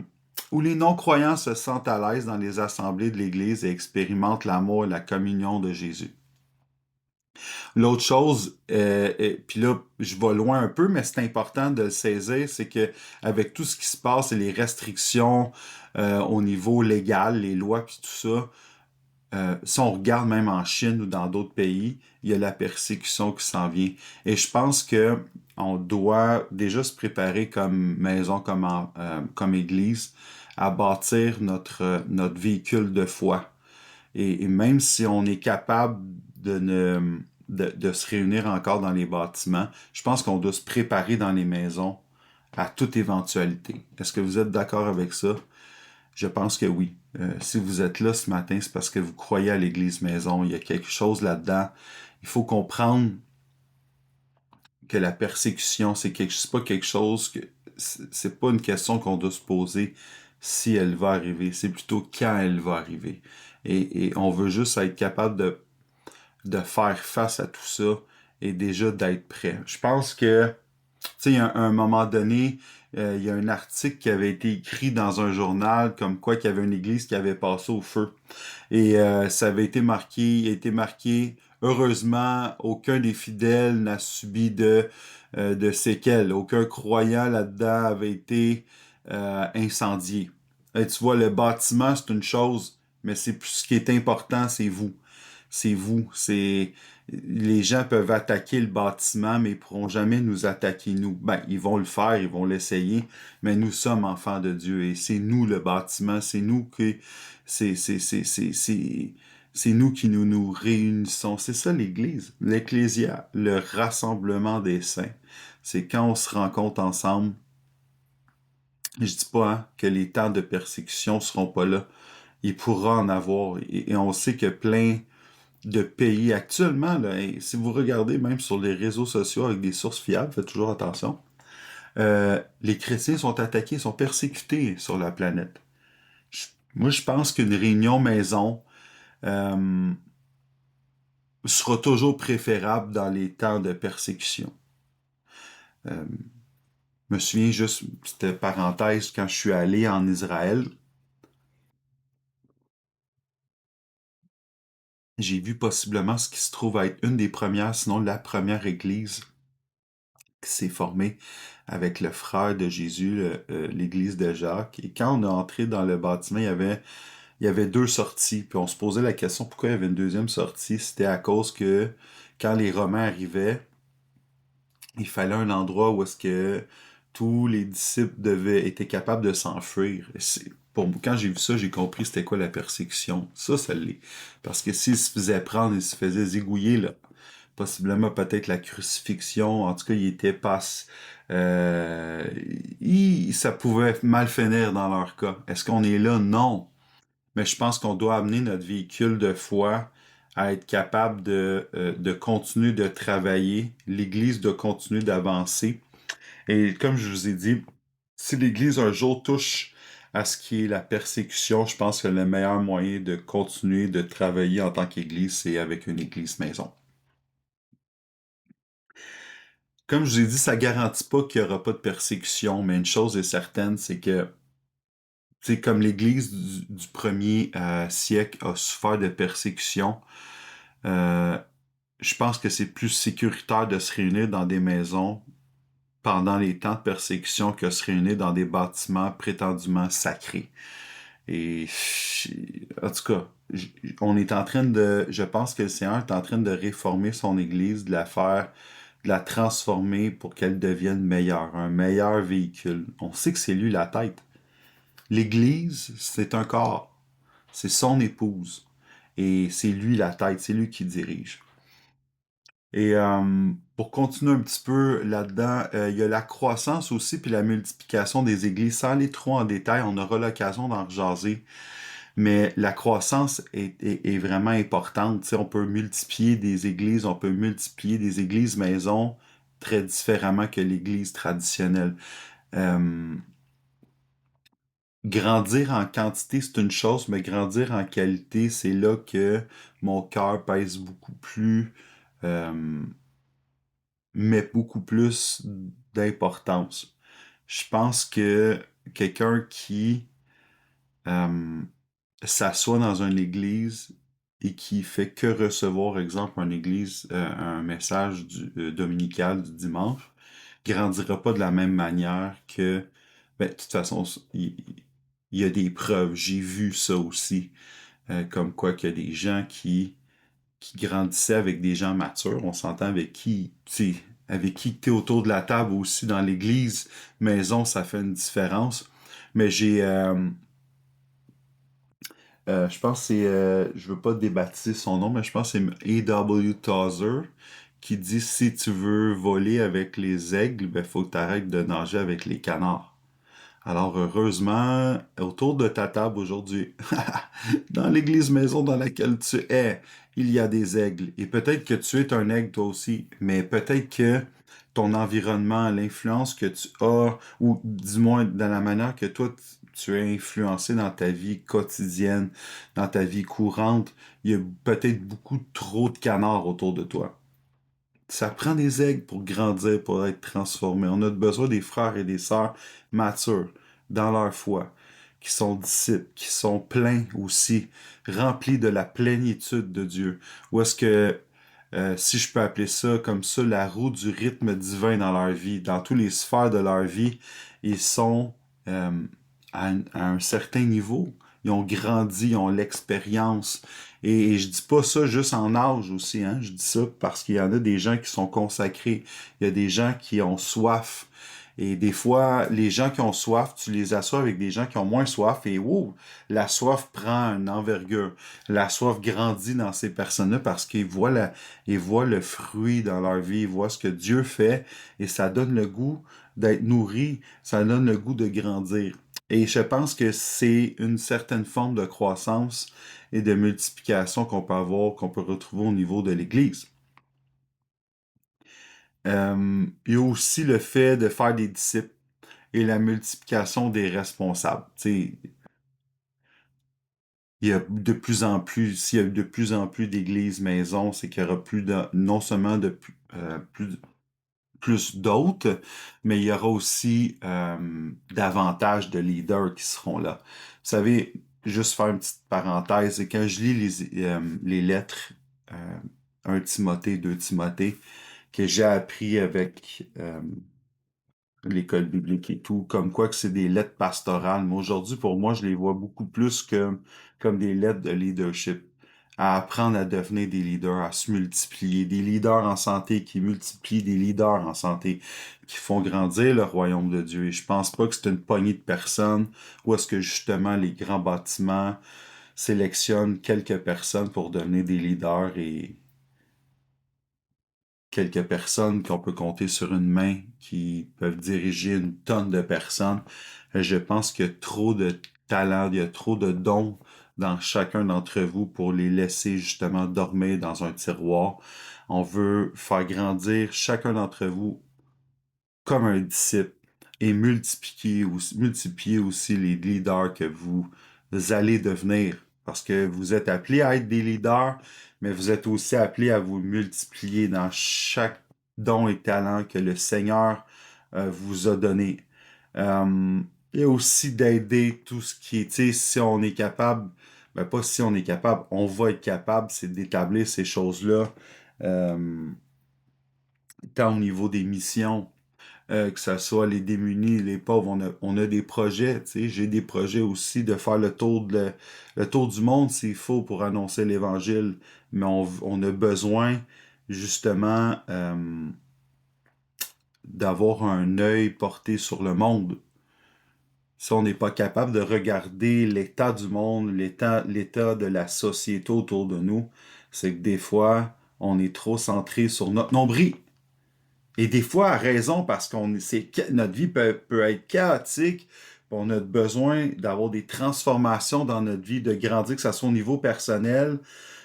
où les non-croyants se sentent à l'aise dans les assemblées de l'Église et expérimentent l'amour et la communion de Jésus. L'autre chose, puis là, je vais loin un peu, mais c'est important de le saisir, c'est que avec tout ce qui se passe et les restrictions au niveau légal, les lois puis tout ça, si on regarde même en Chine ou dans d'autres pays, il y a la persécution qui s'en vient. Et je pense que on doit déjà se préparer comme maison, comme église, à bâtir notre véhicule de foi. Et même si on est capable de, ne, de se réunir encore dans les bâtiments, je pense qu'on doit se préparer dans les maisons à toute éventualité. Est-ce que vous êtes d'accord avec ça? Je pense que oui. Si vous êtes là ce matin, c'est parce que vous croyez à l'Église maison. Il y a quelque chose là-dedans. Il faut comprendre que la persécution, c'est pas quelque chose que c'est pas une question qu'on doit se poser si elle va arriver. C'est plutôt quand elle va arriver. Et on veut juste être capable de faire face à tout ça et déjà d'être prêt. Je pense que tu sais, il y a un moment donné, il y a un article qui avait été écrit dans un journal comme quoi qu'il y avait une église qui avait passé au feu. Et ça avait été marqué, il a été marqué, heureusement, aucun des fidèles n'a subi de séquelles. Aucun croyant là-dedans avait été incendié. Et tu vois, le bâtiment, c'est une chose, mais c'est plus ce qui est important, c'est vous. C'est vous. C'est les gens peuvent attaquer le bâtiment, mais ils pourront jamais nous attaquer nous. Ben, ils vont le faire, ils vont l'essayer, mais nous sommes enfants de Dieu et c'est nous le bâtiment, c'est nous qui c'est c'est c'est c'est c'est c'est nous qui nous réunissons. C'est ça l'Église, l'Ecclésia, le rassemblement des saints. C'est quand on se rencontre ensemble. Je dis pas hein, que les temps de persécution seront pas là. Il pourra en avoir et on sait que plein de pays actuellement, là, et si vous regardez même sur les réseaux sociaux avec des sources fiables, faites toujours attention, les chrétiens sont attaqués, sont persécutés sur la planète. Moi, je pense qu'une réunion maison euh, sera toujours préférable dans les temps de persécution. Je me souviens juste, petite parenthèse, quand je suis allé en Israël, j'ai vu possiblement ce qui se trouve à être une des premières, sinon la première église qui s'est formée avec le frère de Jésus, l'église de Jacques. Et quand on est entré dans le bâtiment, il y avait deux sorties. Puis on se posait la question pourquoi il y avait une deuxième sortie. C'était à cause que quand les Romains arrivaient, il fallait un endroit où est-ce que tous les disciples étaient capables de s'enfuir. Quand j'ai vu ça, j'ai compris c'était quoi la persécution. Ça l'est. Parce que s'ils se faisaient prendre, ils se faisaient zigouiller, là, possiblement peut-être la crucifixion, en tout cas, ils étaient pas... Euh, ça pouvait mal finir dans leur cas. Est-ce qu'on est là? Non. Mais je pense qu'on doit amener notre véhicule de foi à être capable de continuer de travailler. L'Église doit continuer d'avancer. Et comme je vous ai dit, si l'Église un jour touche à ce qui est la persécution, je pense que le meilleur moyen de continuer de travailler en tant qu'Église, c'est avec une Église maison. Comme je vous ai dit, ça garantit pas qu'il y aura pas de persécution, mais une chose est certaine, c'est que, tu sais, comme l'Église du premier siècle a souffert de persécution, euh, je pense que c'est plus sécuritaire de se réunir dans des maisons pendant les temps de persécution que se réunir dans des bâtiments prétendument sacrés. Et en tout cas, on est en train je pense que le Seigneur est en train de réformer son Église, de la transformer pour qu'elle devienne meilleure, un meilleur véhicule. On sait que c'est lui la tête. L'Église, c'est un corps, c'est son épouse, et c'est lui la tête, c'est lui qui dirige. Et pour continuer un petit peu là-dedans, il y a la croissance aussi, puis la multiplication des églises. Sans aller trop en détail, on aura l'occasion d'en rejaser. Mais la croissance est vraiment importante. Tu sais, on peut multiplier des églises, on peut multiplier des églises maisons très différemment que l'église traditionnelle. Euh, Grandir en quantité, c'est une chose, mais grandir en qualité, c'est là que mon cœur pèse beaucoup plus. euh, met beaucoup plus d'importance. Je pense que quelqu'un qui euh, s'assoit dans une église et qui fait que recevoir, exemple, un message dominical du dimanche, grandira pas de la même manière que, ben, de toute façon, il y a des preuves. J'ai vu ça aussi, comme quoi qu'il y a des gens qui grandissaient avec des gens matures. On s'entend avec qui, tu sais, avec qui tu es autour de la table aussi dans l'église, maison, ça fait une différence. Mais je pense que je veux pas débaptiser son nom, mais je pense que c'est A.W. Tozer qui dit si tu veux voler avec les aigles, ben faut que tu arrêtes de nager avec les canards. Alors heureusement, autour de ta table aujourd'hui, dans l'église maison dans laquelle tu es, il y a des aigles. Et peut-être que tu es un aigle toi aussi, mais peut-être que ton environnement, l'influence que tu as, ou du moins dans la manière que toi tu es influencé dans ta vie quotidienne, dans ta vie courante, il y a peut-être beaucoup trop de canards autour de toi. Ça prend des aigles pour grandir, pour être transformé. On a besoin des frères et des sœurs matures dans leur foi, qui sont disciples, qui sont pleins aussi, remplis de la plénitude de Dieu. Ou est-ce que, si je peux appeler ça comme ça, la roue du rythme divin dans leur vie, dans tous les sphères de leur vie, ils sont euh, à un certain niveau. Ils ont grandi, ils ont l'expérience. Et je dis pas ça juste en âge aussi, hein. Je dis ça parce qu'il y en a des gens qui sont consacrés. Il y a des gens qui ont soif. Et des fois, les gens qui ont soif, tu les assois avec des gens qui ont moins soif et wow, la soif prend une envergure. La soif grandit dans ces personnes-là parce ils voient le fruit dans leur vie, ils voient ce que Dieu fait et ça donne le goût d'être nourri, ça donne le goût de grandir. Et je pense que c'est une certaine forme de croissance et de multiplication qu'on peut avoir, qu'on peut retrouver au niveau de l'Église. Il y a aussi le fait de faire des disciples et la multiplication des responsables. Tu sais, il y a de plus en plus, s'il y a de plus en plus d'églises maisons, c'est qu'il y aura plus de, non seulement plus d'autres, mais il y aura aussi davantage de leaders qui seront là. Vous savez, juste faire une petite parenthèse, et quand je lis les lettres, euh, 1 Timothée, 2 Timothée, que j'ai appris avec l'école biblique et tout, comme quoi que c'est des lettres pastorales. Mais aujourd'hui, pour moi, je les vois beaucoup plus comme des lettres de leadership. À apprendre à devenir des leaders, à se multiplier. Des leaders en santé qui multiplient des leaders en santé, qui font grandir le royaume de Dieu. Et je pense pas que c'est une poignée de personnes ou est-ce que justement les grands bâtiments sélectionnent quelques personnes pour devenir des leaders et quelques personnes qu'on peut compter sur une main qui peuvent diriger une tonne de personnes. Je pense qu'il y a trop de talent, il y a trop de dons dans chacun d'entre vous pour les laisser justement dormir dans un tiroir. On veut faire grandir chacun d'entre vous comme un disciple et multiplier aussi les leaders que vous allez devenir. Parce que vous êtes appelés à être des leaders, mais vous êtes aussi appelés à vous multiplier dans chaque don et talent que le Seigneur vous a donné. Euh, et aussi d'aider tout ce qui est, tu sais, si on est capable, ben pas si on est capable, on va être capable, c'est d'établir ces choses-là, euh, tant au niveau des missions, que ce soit les démunis, les pauvres, on a des projets, tu sais, j'ai des projets aussi de faire le tour du monde s'il faut pour annoncer l'Évangile, mais on a besoin justement d'avoir un œil porté sur le monde. Si on n'est pas capable de regarder l'état du monde, l'état de la société autour de nous, c'est que des fois, on est trop centré sur notre nombril. Et des fois, à raison, parce notre vie peut être chaotique, on a besoin d'avoir des transformations dans notre vie, de grandir, que ce soit au niveau personnel,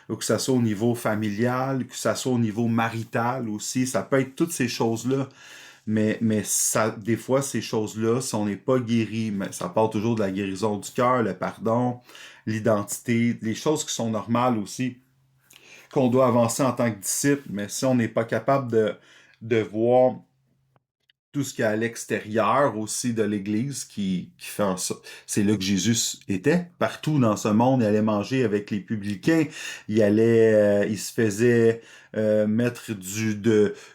ou que ce soit au niveau familial, que ce soit au niveau marital aussi. Ça peut être toutes ces choses-là. Mais ça, des fois, ces choses-là, si on n'est pas guéri, mais ça part toujours de la guérison du cœur, le pardon, l'identité, les choses qui sont normales aussi, qu'on doit avancer en tant que disciple. Mais si on n'est pas capable de voir tout ce qu'il y a à l'extérieur aussi de l'Église qui fait en sorte. C'est là que Jésus était. Partout dans ce monde, il allait manger avec les publicains. Il se faisait mettre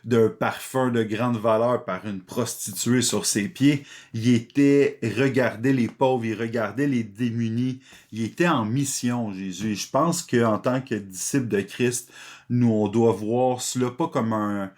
d'un parfum de grande valeur par une prostituée sur ses pieds. Regardait les pauvres, il regardait les démunis. Il était en mission, Jésus. Et je pense qu'en tant que disciple de Christ, nous, on doit voir cela pas comme un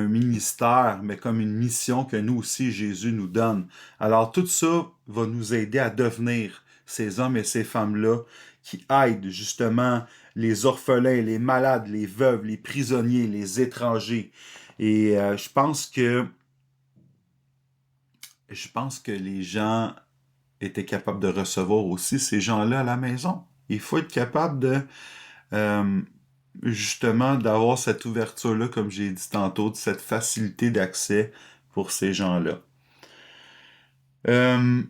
ministère, mais comme une mission que nous aussi, Jésus nous donne. Alors tout ça va nous aider à devenir ces hommes et ces femmes-là qui aident justement les orphelins, les malades, les veuves, les prisonniers, les étrangers. Et je pense que les gens étaient capables de recevoir aussi ces gens-là à la maison. Il faut être capable de euh, justement d'avoir cette ouverture-là, comme j'ai dit tantôt, de cette facilité d'accès pour ces gens-là. Euh,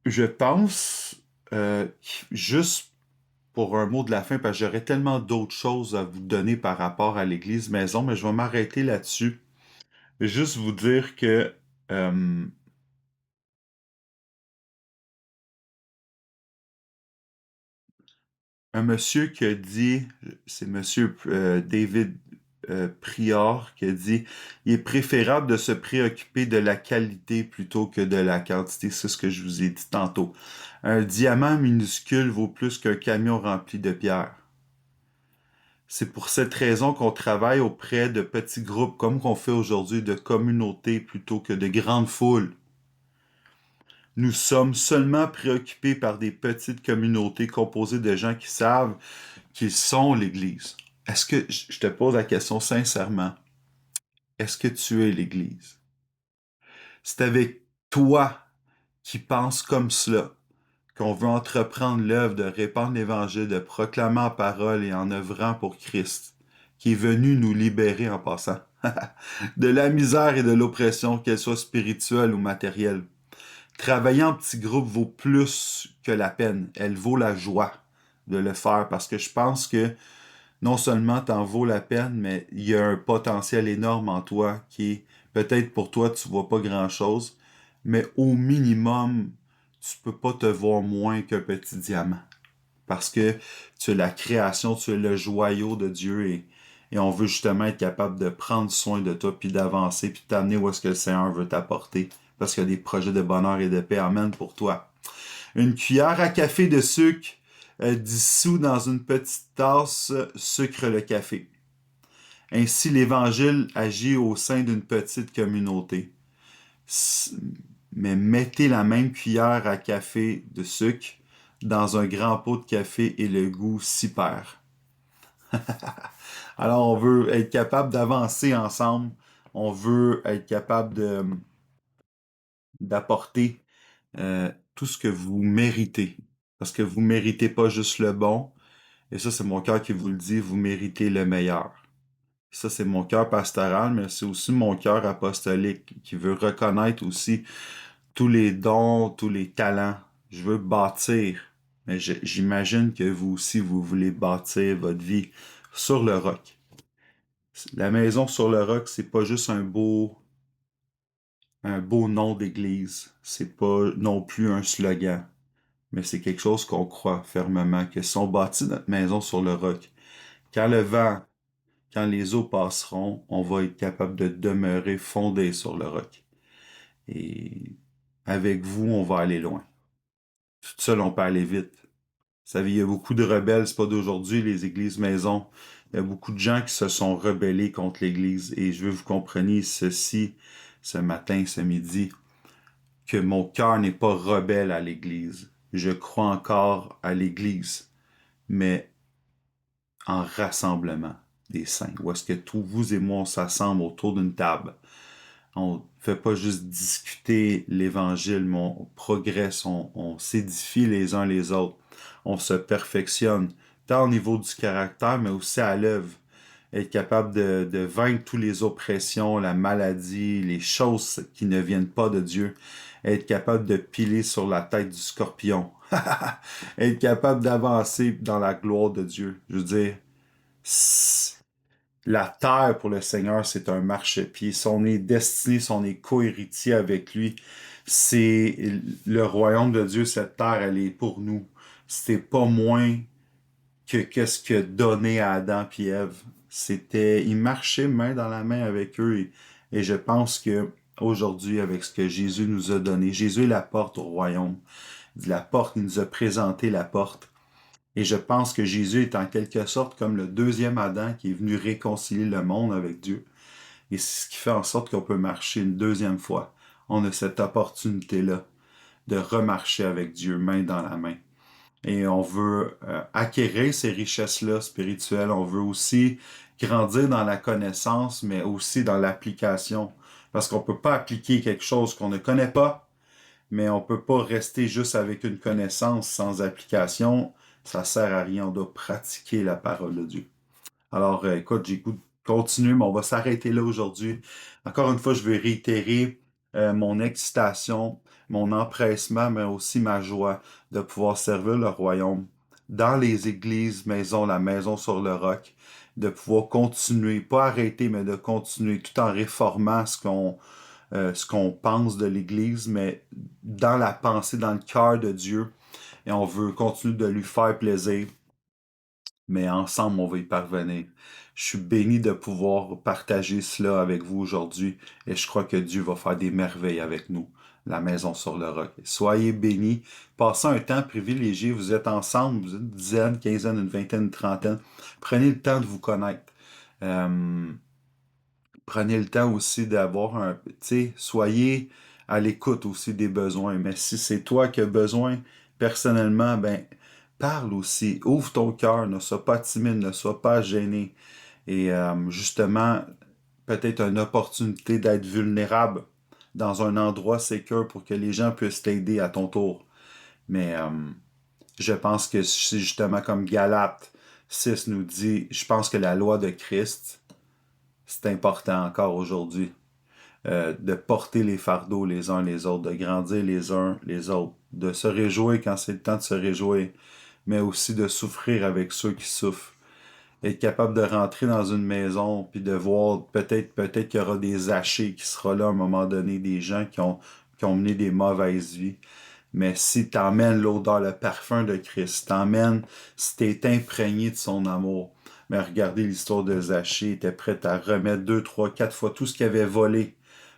je pense, juste pour un mot de la fin, parce que j'aurais tellement d'autres choses à vous donner par rapport à l'Église maison, mais je vais m'arrêter là-dessus. Juste vous dire que euh, un monsieur qui a dit, c'est monsieur David Prior qui a dit, il est préférable de se préoccuper de la qualité plutôt que de la quantité. C'est ce que je vous ai dit tantôt. Un diamant minuscule vaut plus qu'un camion rempli de pierres. C'est pour cette raison qu'on travaille auprès de petits groupes comme qu'on fait aujourd'hui, de communautés plutôt que de grandes foules. Nous sommes seulement préoccupés par des petites communautés composées de gens qui savent qu'ils sont l'Église. Est-ce que, je te pose la question sincèrement, est-ce que tu es l'Église? C'est avec toi qui penses comme cela qu'on veut entreprendre l'œuvre de répandre l'Évangile, de proclamer en parole et en œuvrant pour Christ, qui est venu nous libérer en passant de la misère et de l'oppression, qu'elle soit spirituelle ou matérielle. Travailler en petit groupe vaut plus que la peine. Elle vaut la joie de le faire parce que je pense que non seulement t'en vaut la peine, mais il y a un potentiel énorme en toi qui est peut-être pour toi tu vois pas grand-chose, mais au minimum tu peux pas te voir moins qu'un petit diamant parce que tu es la création, tu es le joyau de Dieu et on veut justement être capable de prendre soin de toi puis d'avancer puis de t'amener où est-ce que le Seigneur veut t'apporter parce qu'il y a des projets de bonheur et de paix amène pour toi. Une cuillère à café de sucre dissous dans une petite tasse sucre le café. Ainsi, l'Évangile agit au sein d'une petite communauté. Mais mettez la même cuillère à café de sucre dans un grand pot de café et le goût s'y perd. Alors, on veut être capable d'avancer ensemble. On veut être capable d'apporter tout ce que vous méritez. Parce que vous méritez pas juste le bon. Et ça, c'est mon cœur qui vous le dit, vous méritez le meilleur. Ça, c'est mon cœur pastoral, mais c'est aussi mon cœur apostolique qui veut reconnaître aussi tous les dons, tous les talents. Je veux bâtir. Mais j'imagine que vous aussi, vous voulez bâtir votre vie sur le roc. La maison sur le roc, c'est pas juste un beau nom d'église. C'est pas non plus un slogan. Mais c'est quelque chose qu'on croit fermement, que si on bâtit notre maison sur le roc, quand le vent, quand les eaux passeront, on va être capable de demeurer fondé sur le roc. Et avec vous, on va aller loin. Tout seul, on peut aller vite. Vous savez, il y a beaucoup de rebelles, c'est pas d'aujourd'hui, les églises maisons. Il y a beaucoup de gens qui se sont rebellés contre l'Église. Et je veux que vous compreniez ceci ce matin, ce midi, que mon cœur n'est pas rebelle à l'Église. Je crois encore à l'Église, mais en rassemblement des saints, où est-ce que tous vous et moi, on s'assemble autour d'une table. On ne fait pas juste discuter l'Évangile, mais on progresse, on s'édifie les uns les autres. On se perfectionne, tant au niveau du caractère, mais aussi à l'œuvre. Être capable de vaincre toutes les oppressions, la maladie, les choses qui ne viennent pas de Dieu. Être capable de piler sur la tête du scorpion. Être capable d'avancer dans la gloire de Dieu. Je veux dire, La terre pour le Seigneur, c'est un marchepied. Si on est destiné, si on est co-héritier avec lui, c'est le royaume de Dieu, cette terre, elle est pour nous. C'est pas moins que qu'est-ce que donné à Adam et Ève. C'était, il marchait main dans la main avec eux et je pense que aujourd'hui, avec ce que Jésus nous a donné, Jésus est la porte au royaume. La porte, il nous a présenté la porte. Et je pense que Jésus est en quelque sorte comme le deuxième Adam qui est venu réconcilier le monde avec Dieu. Et c'est ce qui fait en sorte qu'on peut marcher une deuxième fois. On a cette opportunité-là de remarcher avec Dieu main dans la main. Et on veut acquérir ces richesses-là spirituelles. On veut aussi grandir dans la connaissance, mais aussi dans l'application. Parce qu'on ne peut pas appliquer quelque chose qu'on ne connaît pas, mais on ne peut pas rester juste avec une connaissance sans application. Ça sert à rien. On doit pratiquer la parole de Dieu. Alors, écoute, j'écoute continue, mais on va s'arrêter là aujourd'hui. Encore une fois, je veux réitérer mon excitation, mon empressement, mais aussi ma joie de pouvoir servir le royaume dans les églises, maison, la maison sur le roc, de pouvoir continuer, pas arrêter, mais de continuer tout en réformant ce qu'on pense de l'Église, mais dans la pensée, dans le cœur de Dieu. Et on veut continuer de lui faire plaisir, mais ensemble, on va y parvenir. Je suis béni de pouvoir partager cela avec vous aujourd'hui et je crois que Dieu va faire des merveilles avec nous, la maison sur le roc. Soyez bénis, passez un temps privilégié, vous êtes ensemble, vous êtes une dizaine, quinzaine, une vingtaine, une trentaine. Prenez le temps de vous connaître. Euh, Prenez le temps aussi d'avoir un, tu sais, soyez à l'écoute aussi des besoins. Mais si c'est toi qui as besoin personnellement, ben, parle aussi. Ouvre ton cœur, ne sois pas timide, ne sois pas gêné. Et justement, peut-être une opportunité d'être vulnérable dans un endroit sécure pour que les gens puissent t'aider à ton tour. Mais je pense que c'est justement comme Galates 6 nous dit, je pense que la loi de Christ, c'est important encore aujourd'hui, de porter les fardeaux les uns les autres, de grandir les uns les autres, de se réjouir quand c'est le temps de se réjouir, mais aussi de souffrir avec ceux qui souffrent. Être capable de rentrer dans une maison puis de voir peut-être qu'il y aura des hachés qui seront là à un moment donné, des gens qui ont mené des mauvaises vies. Mais si t'emmènes l'odeur, le parfum de Christ, t'emmènes, si t'es imprégné de son amour, mais regardez l'histoire de Zachée, il était prêt à remettre 2, 3, 4 fois tout ce qu'il avait volé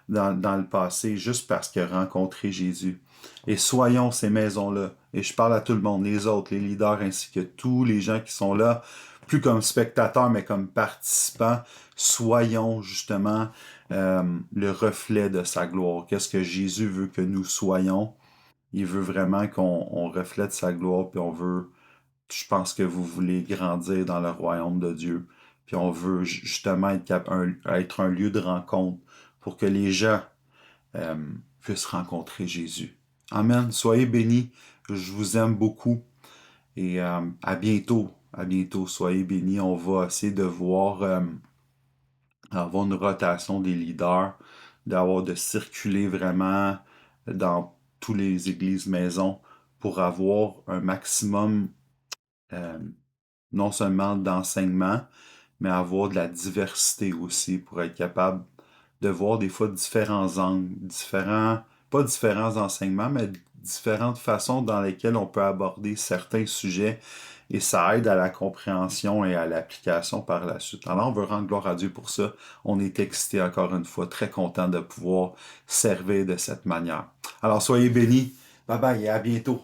dans le passé, juste parce qu'il a rencontré Jésus. Et soyons ces maisons-là. Et je parle à tout le monde, les autres, les leaders, ainsi que tous les gens qui sont là, plus comme spectateurs, mais comme participants. Soyons justement le reflet de sa gloire. Qu'est-ce que Jésus veut que nous soyons? Il veut vraiment qu'on reflète sa gloire, puis on veut, je pense que vous voulez grandir dans le royaume de Dieu, puis on veut justement être un lieu de rencontre pour que les gens euh, puissent rencontrer Jésus. Amen. Soyez bénis. Je vous aime beaucoup et à bientôt. À bientôt. Soyez bénis. On va essayer de voir avoir une rotation des leaders, de circuler vraiment dans toutes les églises maisons pour avoir un maximum euh, non seulement d'enseignement, mais avoir de la diversité aussi pour être capable de voir des fois différents angles, pas différents enseignements, mais différentes façons dans lesquelles on peut aborder certains sujets et ça aide à la compréhension et à l'application par la suite. Alors, on veut rendre gloire à Dieu pour ça. On est excité encore une fois, très content de pouvoir servir de cette manière. Alors, soyez bénis. Bye bye et à bientôt.